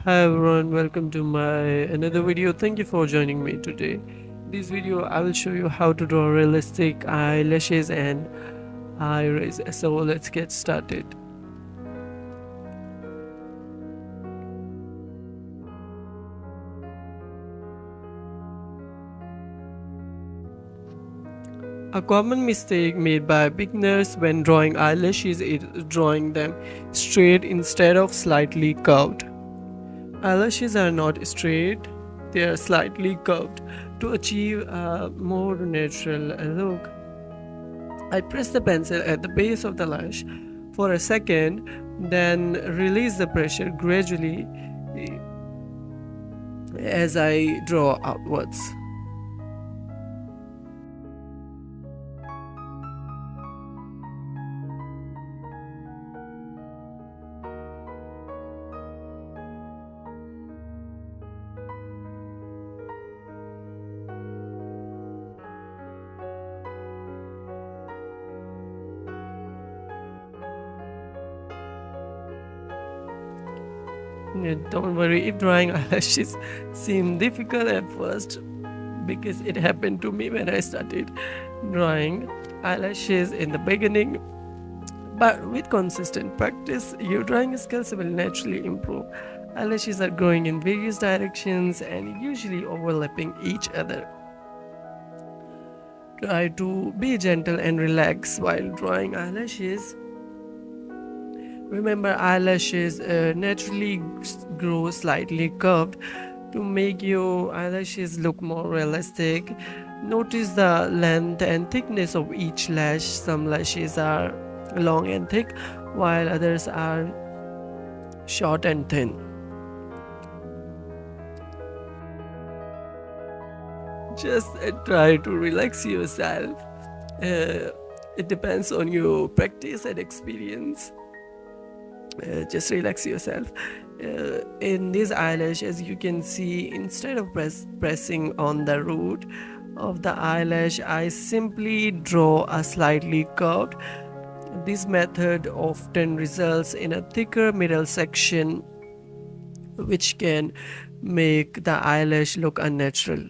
Hi everyone, welcome to my another video. Thank you for joining me today. In this video I will show you how to draw realistic eyelashes and iris. So let's get started. A common mistake made by beginners when drawing eyelashes is drawing them straight instead of slightly curved. Eyelashes are not straight, they are slightly curved. To achieve a more natural look, I press the pencil at the base of the lash for a second, then release the pressure gradually as I draw outwards. Yeah, don't worry if drawing eyelashes seem difficult at first, because it happened to me when I started drawing eyelashes in the beginning. But with consistent practice, your drawing skills will naturally improve. Eyelashes are growing in various directions and usually overlapping each other. Try to be gentle and relax while drawing eyelashes. Remember, eyelashes naturally grow slightly curved to make your eyelashes look more realistic. Notice the length and thickness of each lash. Some lashes are long and thick, while others are short and thin. Just try to relax yourself. Uh, it depends on your practice and experience. Just relax yourself. In these eyelashes, you can see instead of pressing on the root of the eyelash, I simply draw a slightly curved. This method often results in a thicker middle section, which can make the eyelash look unnatural.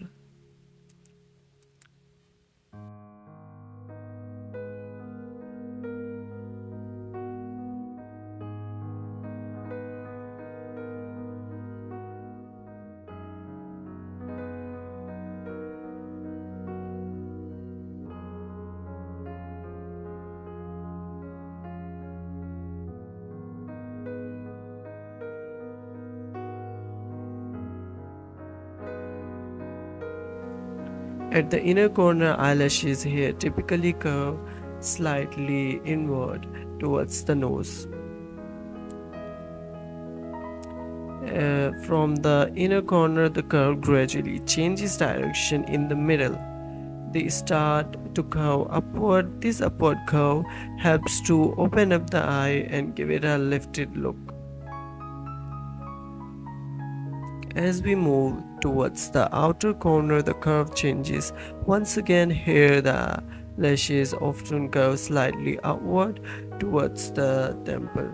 At the inner corner, eyelashes here typically curve slightly inward towards the nose. From the inner corner, the curve gradually changes direction in the middle. They start to curve upward. This upward curve helps to open up the eye and give it a lifted look. As we move towards the outer corner, the curve changes. Once again, here the lashes often curve slightly outward towards the temple.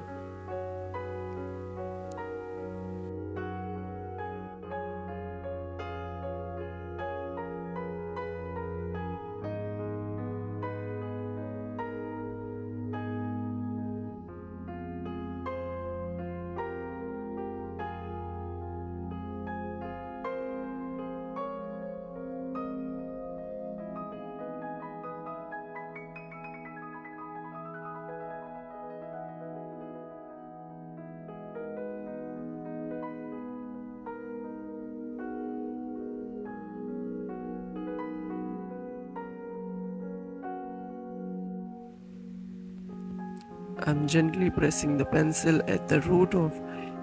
I'm gently pressing the pencil at the root of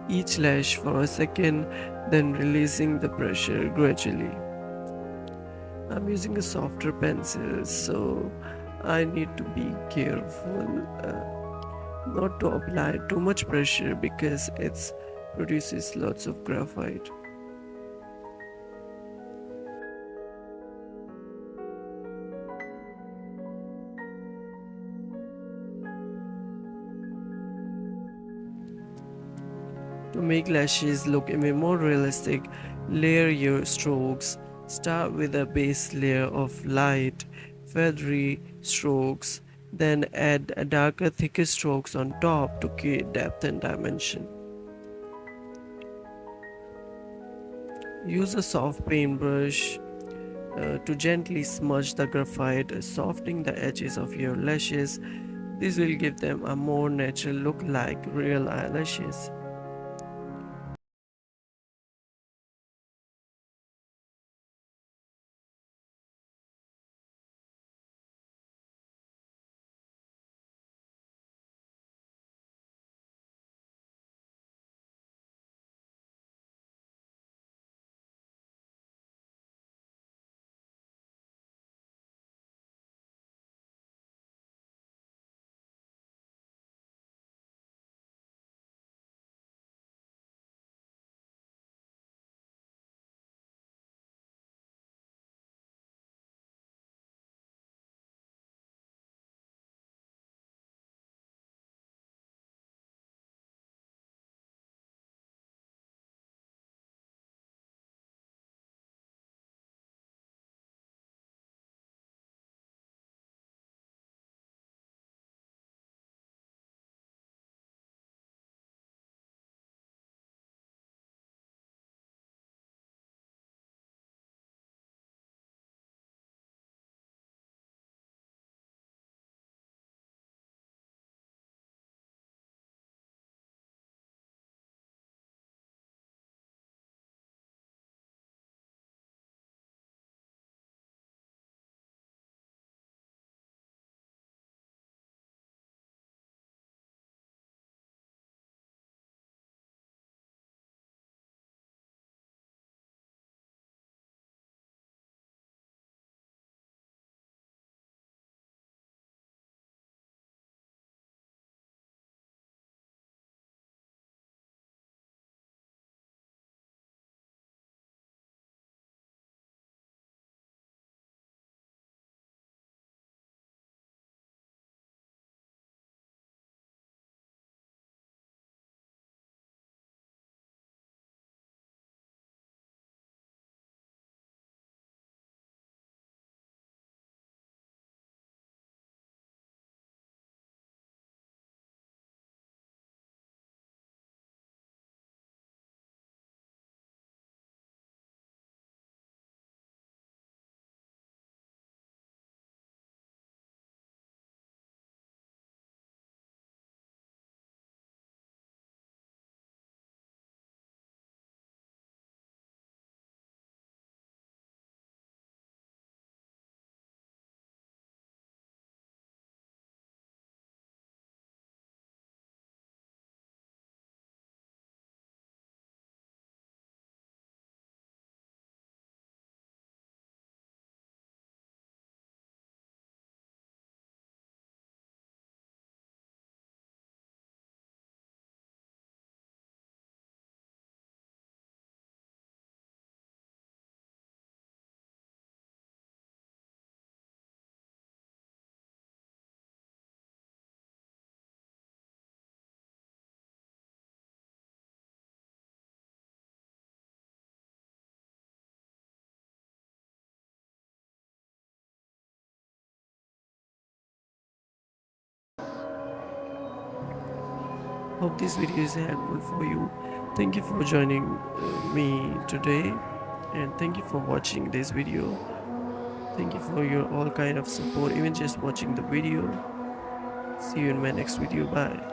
each lash for a second, then releasing the pressure gradually. I'm using a softer pencil, so I need to be careful not to apply too much pressure because it produces lots of graphite. To make lashes look even more realistic, layer your strokes. Start with a base layer of light, feathery strokes, then add a darker, thicker strokes on top to create depth and dimension. Use a soft paintbrush to gently smudge the graphite, softening the edges of your lashes. This will give them a more natural look like real eyelashes. Hope this video is helpful for you. Thank you for joining me today, and thank you for watching this video. Thank you for your all kind of support, even just watching the video. See you in my next video. Bye.